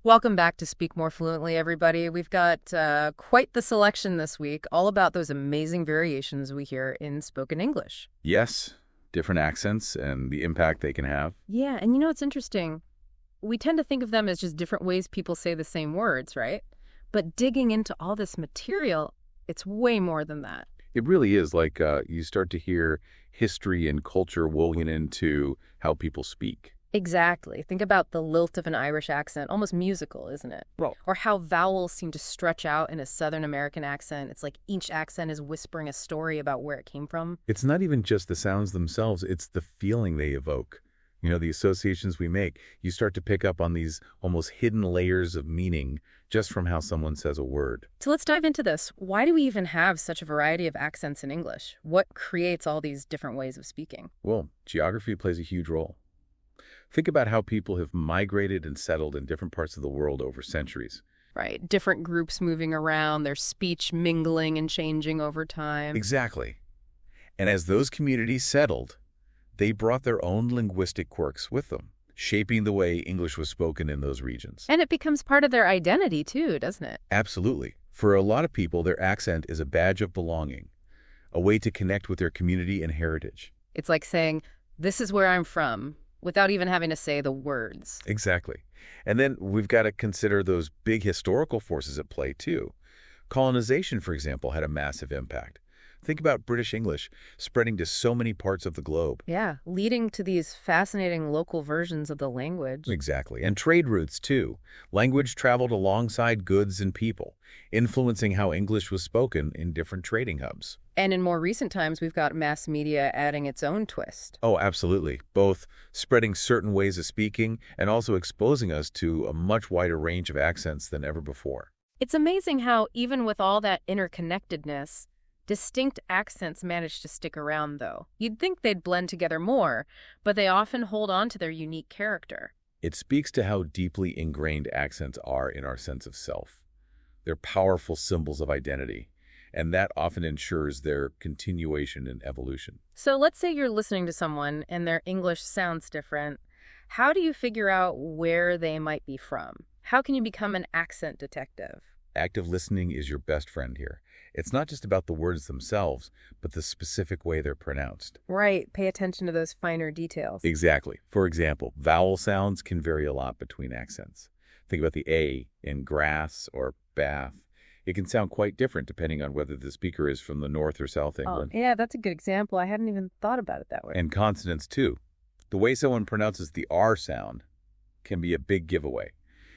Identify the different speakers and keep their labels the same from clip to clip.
Speaker 1: Welcome back to Speak More Fluently, everybody. We've got quite the selection this week, all about those amazing variations we hear in spoken English.
Speaker 2: Yes, different accents and the impact they can have.
Speaker 1: Yeah, and you know what's interesting? We tend to think of them as just different ways people say the same words, right? But digging into all this material, it's way more than that.
Speaker 2: It really is like you start to hear history and culture woven into how people speak.
Speaker 1: Exactly. Think about the lilt of an Irish accent, almost musical, isn't it?
Speaker 2: Well,
Speaker 1: Or how vowels seem to stretch out in a Southern American accent. It's like each accent is whispering a story about where it came from.
Speaker 2: it's not even just the sounds themselves, it's the feeling they evoke. You know, the associations we make. You start to pick up on these almost hidden layers of meaning just from how someone says a word.
Speaker 1: So let's dive into this. Why do we even have such a variety of accents in English? What creates all these different ways of speaking?
Speaker 2: Well, geography plays a huge role. Think about how people have migrated and settled in different parts of the world over centuries.
Speaker 1: Right. Different groups moving around, their speech mingling and changing over time.
Speaker 2: Exactly. And as those communities settled, they brought their own linguistic quirks with them, shaping the way English was spoken in those regions.
Speaker 1: And it becomes part of their identity too, doesn't it?
Speaker 2: Absolutely. For a lot of people, their accent is a badge of belonging, a way to connect with their community and heritage.
Speaker 1: It's like saying, this is where I'm from, without even having to say the words.
Speaker 2: Exactly. And then we've got to consider those big historical forces at play, too. Colonization, for example, had a massive impact. Think about British English spreading to so many parts of the globe.
Speaker 1: Yeah, leading to these fascinating local versions of the language.
Speaker 2: Exactly. And trade routes, too. Language traveled alongside goods and people, influencing how English was spoken in different trading hubs.
Speaker 1: And in more recent times, we've got mass media adding its own twist.
Speaker 2: Oh, absolutely. Both spreading certain ways of speaking and also exposing us to a much wider range of accents than ever before.
Speaker 1: It's amazing how, even with all that interconnectedness, distinct accents manage to stick around, though. You'd think they'd blend together more, but they often hold on to their unique character.
Speaker 2: It speaks to how deeply ingrained accents are in our sense of self. They're powerful symbols of identity, and that often ensures their continuation and evolution.
Speaker 1: So let's say you're listening to someone and their English sounds different. How do you figure out where they might be from? How can you become an accent detective?
Speaker 2: Active listening is your best friend here. It's not just about the words themselves, but the specific way they're pronounced.
Speaker 1: Right, pay attention to those finer details.
Speaker 2: Exactly. For example, vowel sounds can vary a lot between accents. Think about the A in grass or bath. It can sound quite different depending on whether the speaker is from the North or South England.
Speaker 1: Yeah, that's a good example. I hadn't even thought about it that way.
Speaker 2: And consonants, too. The way someone pronounces the R sound can be a big giveaway.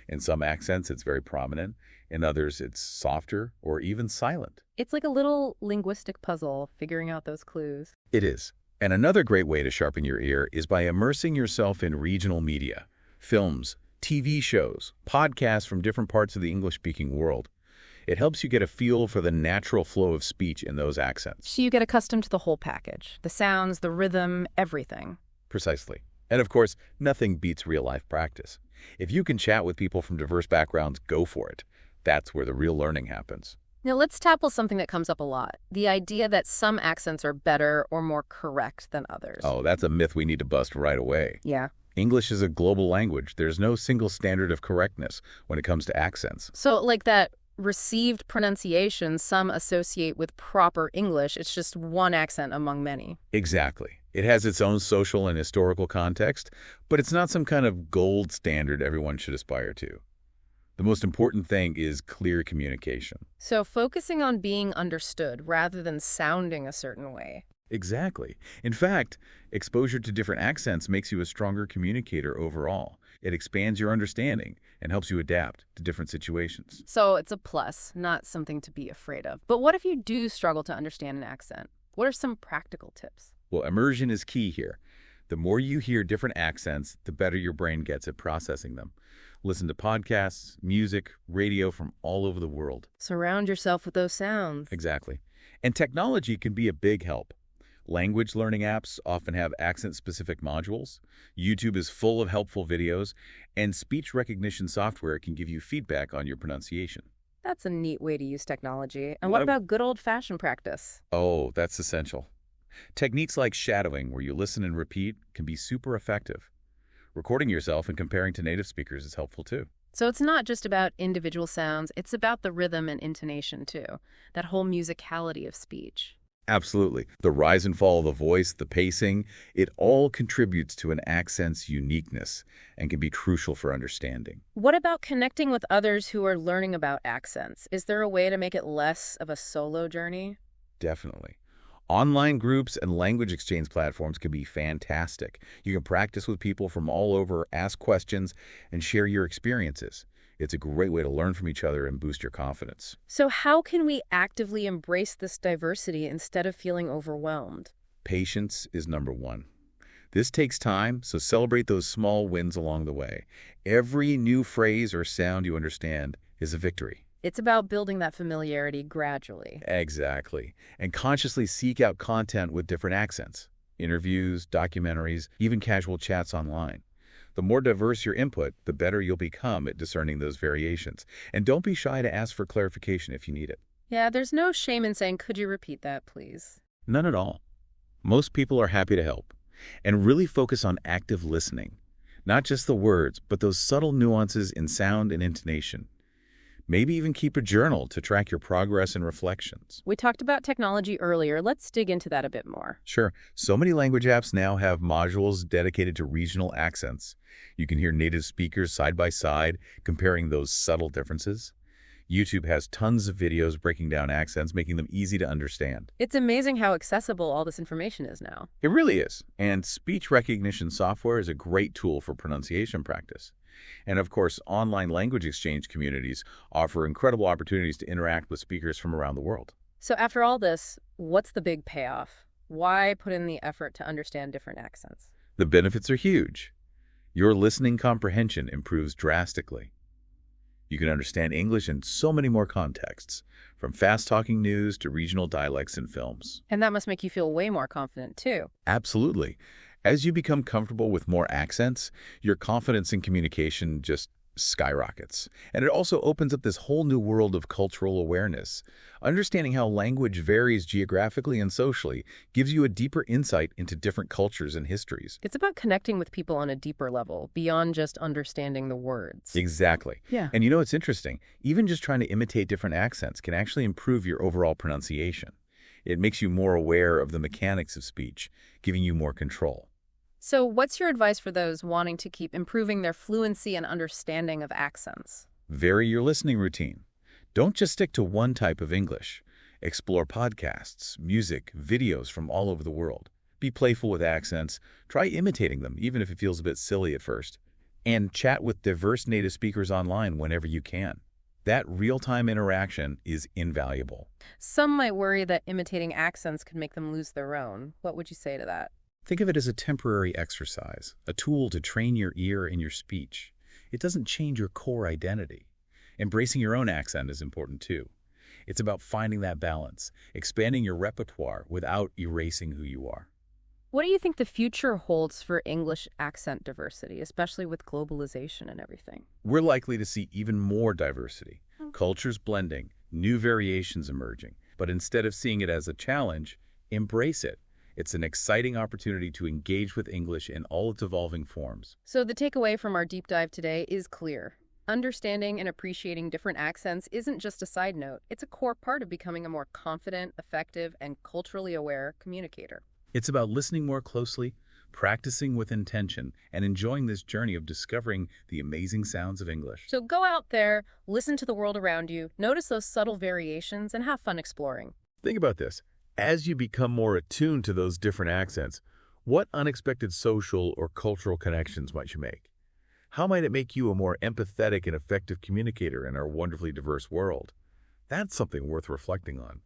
Speaker 2: In some accents, it's very prominent. In others, it's softer or even silent.
Speaker 1: It's like a little linguistic puzzle, figuring out those clues.
Speaker 2: It is. And another great way to sharpen your ear is by immersing yourself in regional media, films, TV shows, podcasts from different parts of the English-speaking world. It helps you get a feel for the natural flow of speech in those accents.
Speaker 1: So you get accustomed to the whole package. The sounds, the rhythm, everything.
Speaker 2: Precisely. And of course, nothing beats real-life practice. If you can chat with people from diverse backgrounds, go for it. That's where the real learning happens.
Speaker 1: Now let's tackle something that comes up a lot. The idea that some accents are better or more correct than others.
Speaker 2: Oh, that's a myth we need to bust right away.
Speaker 1: Yeah.
Speaker 2: English is a global language. There's no single standard of correctness when it comes to accents.
Speaker 1: So like that received pronunciation some associate with proper English, it's just one accent among many.
Speaker 2: Exactly. It has its own social and historical context, but it's not some kind of gold standard everyone should aspire to. The most important thing is clear communication.
Speaker 1: So focusing on being understood rather than sounding a certain way.
Speaker 2: Exactly. In fact, exposure to different accents makes you a stronger communicator overall. It expands your understanding and helps you adapt to different situations.
Speaker 1: So it's a plus, not something to be afraid of. But what if you do struggle to understand an accent? What are some practical tips?
Speaker 2: Well, immersion is key here. The more you hear different accents, the better your brain gets at processing them. Listen to podcasts, music, radio from all over the world.
Speaker 1: Surround yourself with those sounds.
Speaker 2: Exactly. And technology can be a big help. Language learning apps often have accent-specific modules. YouTube is full of helpful videos, and speech recognition software can give you feedback on your pronunciation.
Speaker 1: That's a neat way to use technology. And what about good old-fashioned practice?
Speaker 2: Oh, that's essential. Techniques like shadowing, where you listen and repeat, can be super effective. Recording yourself and comparing to native speakers is helpful too.
Speaker 1: So it's not just about individual sounds, it's about the rhythm and intonation too, that whole musicality of speech.
Speaker 2: Absolutely. The rise and fall of the voice, the pacing, it all contributes to an accent's uniqueness and can be crucial for understanding.
Speaker 1: What about connecting with others who are learning about accents? Is there a way to make it less of a solo journey?
Speaker 2: Definitely. Online groups and language exchange platforms can be fantastic. You can practice with people from all over, ask questions, and share your experiences. It's a great way to learn from each other and boost your confidence.
Speaker 1: So, how can we actively embrace this diversity instead of feeling overwhelmed?
Speaker 2: Patience is number one. This takes time, so celebrate those small wins along the way. Every new phrase or sound you understand is a victory.
Speaker 1: It's about building that familiarity gradually.
Speaker 2: Exactly. And consciously seek out content with different accents. Interviews, documentaries, even casual chats online. The more diverse your input, the better you'll become at discerning those variations. And don't be shy to ask for clarification if you need it.
Speaker 1: Yeah, there's no shame in saying, could you repeat that, please?
Speaker 2: None at all. Most people are happy to help. And really focus on active listening. Not just the words, but those subtle nuances in sound and intonation. Maybe even keep a journal to track your progress and reflections.
Speaker 1: We talked about technology earlier. Let's dig into that a bit more.
Speaker 2: Sure, so many language apps now have modules dedicated to regional accents. You can hear native speakers side by side, comparing those subtle differences. YouTube has tons of videos breaking down accents, making them easy to understand.
Speaker 1: It's amazing how accessible all this information is now.
Speaker 2: It really is. And speech recognition software is a great tool for pronunciation practice. And of course, online language exchange communities offer incredible opportunities to interact with speakers from around the world.
Speaker 1: So after all this, what's the big payoff? Why put in the effort to understand different accents?
Speaker 2: The benefits are huge. Your listening comprehension improves drastically. You can understand English in so many more contexts, from fast-talking news to regional dialects and films.
Speaker 1: And that must make you feel way more confident, too.
Speaker 2: Absolutely. As you become comfortable with more accents, your confidence in communication just skyrockets. And it also opens up this whole new world of cultural awareness. Understanding how language varies geographically and socially gives you a deeper insight into different cultures and histories.
Speaker 1: It's about connecting with people on a deeper level, beyond just understanding the words.
Speaker 2: Exactly.
Speaker 1: Yeah.
Speaker 2: And you know what's interesting? Even just trying to imitate different accents can actually improve your overall pronunciation. It makes you more aware of the mechanics of speech, giving you more control.
Speaker 1: So what's your advice for those wanting to keep improving their fluency and understanding of accents?
Speaker 2: Vary your listening routine. Don't just stick to one type of English. Explore podcasts, music, videos from all over the world. Be playful with accents. Try imitating them, even if it feels a bit silly at first. And chat with diverse native speakers online whenever you can. That real-time interaction is invaluable.
Speaker 1: Some might worry that imitating accents could make them lose their own. What would you say to that?
Speaker 2: Think of it as a temporary exercise, a tool to train your ear and your speech. It doesn't change your core identity. Embracing your own accent is important too. It's about finding that balance, expanding your repertoire without erasing who you are.
Speaker 1: What do you think the future holds for English accent diversity, especially with globalization and everything?
Speaker 2: We're likely to see even more diversity, cultures blending, new variations emerging. But instead of seeing it as a challenge, embrace it. It's an exciting opportunity to engage with English in all its evolving forms.
Speaker 1: So the takeaway from our deep dive today is clear. Understanding and appreciating different accents isn't just a side note. It's a core part of becoming a more confident, effective, and culturally aware communicator.
Speaker 2: It's about listening more closely, practicing with intention, and enjoying this journey of discovering the amazing sounds of English.
Speaker 1: So go out there, listen to the world around you, notice those subtle variations, and have fun exploring.
Speaker 2: Think about this. As you become more attuned to those different accents, what unexpected social or cultural connections might you make? How might it make you a more empathetic and effective communicator in our wonderfully diverse world? That's something worth reflecting on.